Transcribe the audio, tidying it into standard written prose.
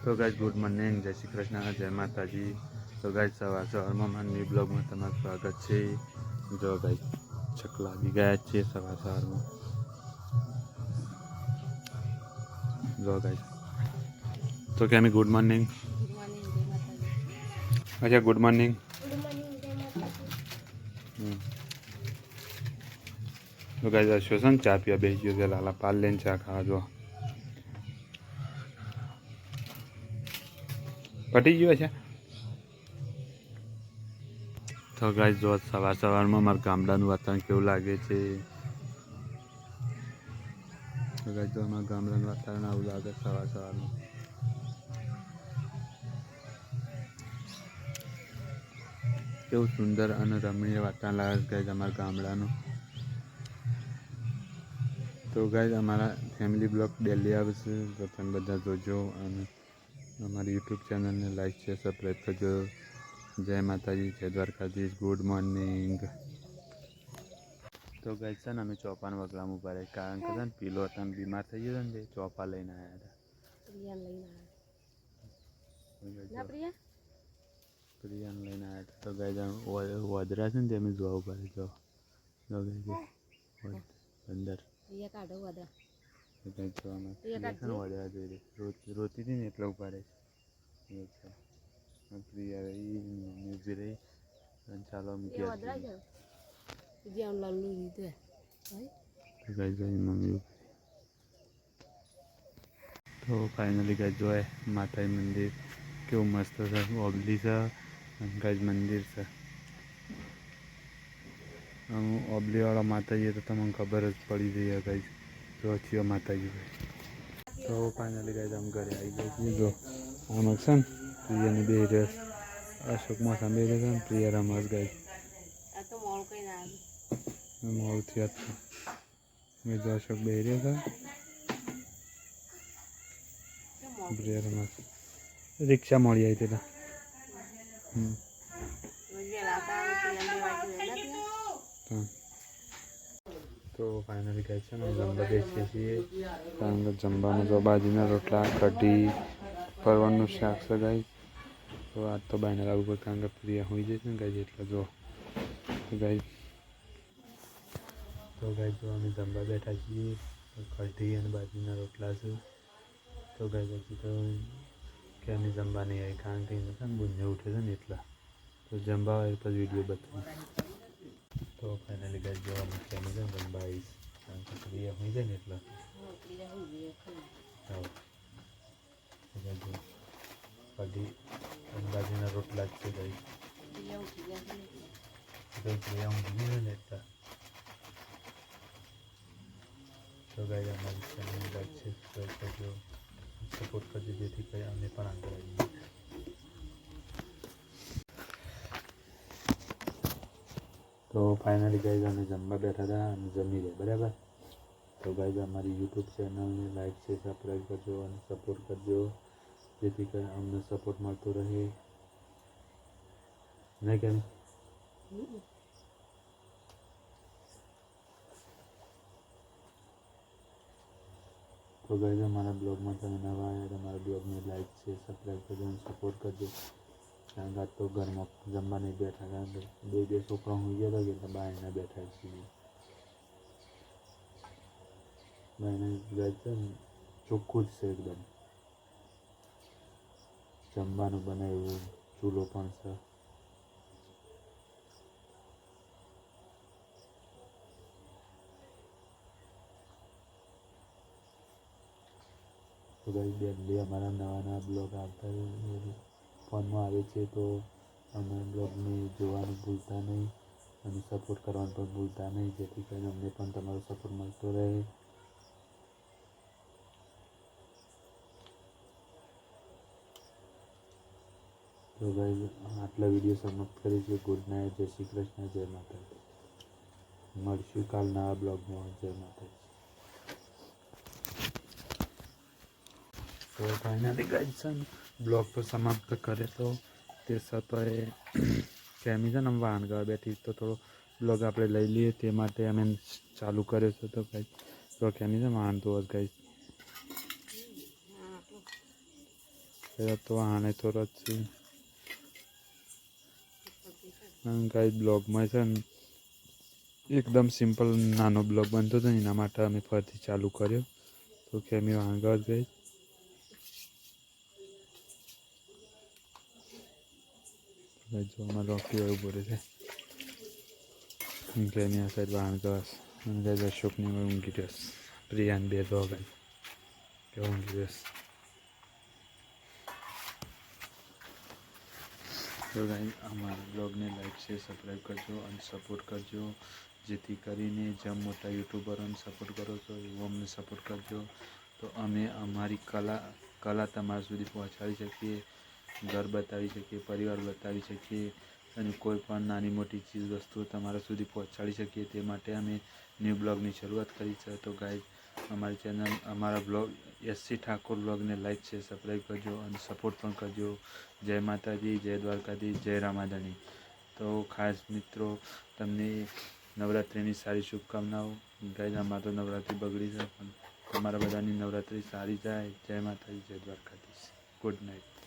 તો guys good morning, જય શ્રી કૃષ્ણ, જય માતાજી। તો ગાઈસ સવારમાં મારી બ્લોગમાં તમારું સ્વાગત છે। જો ગાઈસ ચકલા આવી ગયા છે સવારમાં। જો ગાઈસ તો કે ગુડ મોર્નિંગ। अच्छा गुड मॉर्निंग। तो गाइस अश्वसन चा पिया बेच गयो लाला पाल लेन चा खावा जो पटी गयो है। तो गाइस जो सवार में मार गामडानुं वातावरण केवुं लागे छे। तो गाइस जो अमारा गामडानुं वातावरण आवुं लागे सवार में। केवुं सुंदर अने रमणीय वातावरण लागे गाइस अमारा गामडानुं। तो गाइस अमारा फैमिली ब्लॉग डेली आवशे तो तमे बधा जोजो अने अमारी यूट्यूब चैनल ने लाइक शेयर सब्सक्राइब करजो। जय माताजी, जय द्वारकाधीश, गुड मॉर्निंग। तो गाइस सर अमे चौपान वगला में उभा रहे कारण के पीलो अतन बीमार थई गयो ने चौपा लईने आया था। प्रियान लईने आया था। तो गाइस वदरा छे ने तेमे जोवा उभा रहे जो अंदर प्रिया काढो वदरा रोती थी ने એટલે ઉભા રહે છે। प्रिया रही मम्मी भी रही चालो हम गया तो गाइस जो मम्मी तो फाइनली गाइस जो है माता मंदिर केवं मस्त है ओबली से गाइस मंदिर से हम ओबली वाला माता जी तो तमने खबर ज पड़ी रही है गाइस जो अच्छी माता जी। तो फाइनली गाइस हम घरे आई गए जो आम सन प्रिया ने बेर अशोक मौसा बेरे प्रिया रमस गाइस मोड़ थी मैं जो अशोक बेरे था प्रिया रमस रिक्शा मोड़ी आई थी। तो फाइनली गाइस जमवा बेसीए छीए कारण के जमवामां जो बाजीना रोटला कढ़ी परवरनुं शाक छे गाइस। तो आज तो बायने लावવું પડે કારણ કે પ્રિયા હોઈ જશે ને ગાइस એટલે જો तो गाइस जो અમે જમવા બેઠા છીએ કઢી અને બાજીના રોટલા છે। તો ગાइस હજી તો ક્યાંની જમવા નહીં આવી કારણ કે એને છે ને ગુંજે ઉઠે છે ને એટલા તો જમવા આવે પછી વિડીયો બતાવું। तो फाइनली गाइस जो हम क्या मजा जमवा आવીશ કારણ કે પ્રિયા હોઈ જાય ને એટલા कढ़ी बाजीना रोटला ज छे गाइस प्रिया ऊँघी है ने એટલા। तो गाइस हमारी चैनल लाइक सब्सक्राइब करजो सपोर्ट करजो जेथी करी अमे पण आगळ आवीए। तो फाइनली गाइस अमे जमवा बैठा था अमे जमी रहे बराबर। तो गाइस हमारी यूट्यूब चैनल ने लाइक शेयर सब्सक्राइब करजो और सपोर्ट करजो जेथी करी अમને सपोर्ट मळतो रहे नहीं केम। तो गाइस हमारा ब्लॉग में तमे नवा आया तो हमारा ब्लॉग में लाइक शेयर सब्सक्राइब करजो और सपोर्ट करजो कारण के तो घर में जमवा नहीं बैठा कारण के बे छोकरा होई गया था कि बायने बैठा छीए बायने गाइस चोख्खुं ज छे एकदम जमवानुं बनाव्युं चूलो पण छे। तो गाइस डेली हमारा नवा ब्लॉग आता है फोन में आवे छे तो अमे ब्लॉग ने जोवानुं भूलता नहीं और सपोर्ट करवानुं पण भूलता नहीं जेथी करीने अમને पण तमारो सपोर्ट मळतो रहे। तो गाइस आटला विडियो समाप्त करीए। गुड नाइट, जय श्री कृष्ण, जय माताजी। मळीशुं काल नवा ब्लॉग में। जय माताजी। तो फाइनली गाइस ब्लॉग तो समाप्त करे तो ते सतोए केमी छे ने वाहन गवा बैठी तो थोड़ो ब्लॉग आपणे लई लीए ते माटे अमे चालू कर्यो छे। तो गाइस तो केमी छे वाहन तो गाइस પહેલાં તો આણે તો રજ છે ગાઈસ બ્લોગમાં છે ને એકદમ સિમ્પલ નાનો બ્લોગ બનતો હતો ને એના માટે અમે ફરીથી ચાલુ કર્યો તો કે અમે આગળ ગઈ જોવામાં રોકી એવું બોલે છે કે એની આ સાઈડ વાણગસ અને અશોકની ઊંઘી રસ પ્રિયાન બે દો ગઈ કે ઊંઘી રસ તો ગાઈસ અમારા બ્લોગને લાઈક છે સબસ્ક્રાઈબ કરજો અને સપોર્ટ કરજો જેથી કરીને જેમ મોટા યુટ્યુબરોને સપોર્ટ કરો છો એવો અમને સપોર્ટ કરજો તો અમે અમારી કલા તમારા સુધી પહોંચાડી શકીએ ઘર બતાવી શકીએ પરિવાર બતાવી શકીએ અને કોઈ પણ નાની મોટી ચીજ વસ્તુઓ તમારા સુધી પહોંચાડી શકીએ તે માટે અમે ન્યૂ બ્લોગની શરૂઆત કરી છે તો ગાઈસ અમારી ચેનલ અમારા બ્લોગ એસસી ઠાકોર બ્લોગને લાઈક છે સબસ્ક્રાઈબ કરજો અને સપોર્ટ પણ કરજો જય માતાજી જય દ્વારકાધીશ જય રામાધણી તો ખાસ મિત્રો તમને નવરાત્રિની સારી શુભકામનાઓ ગાઈસ અમારે તો નવરાત્રિ બગડી છે પણ તમારા બધાની નવરાત્રિ સારી જાય જય માતાજી જય દ્વારકાધીશ ગુડ નાઇટ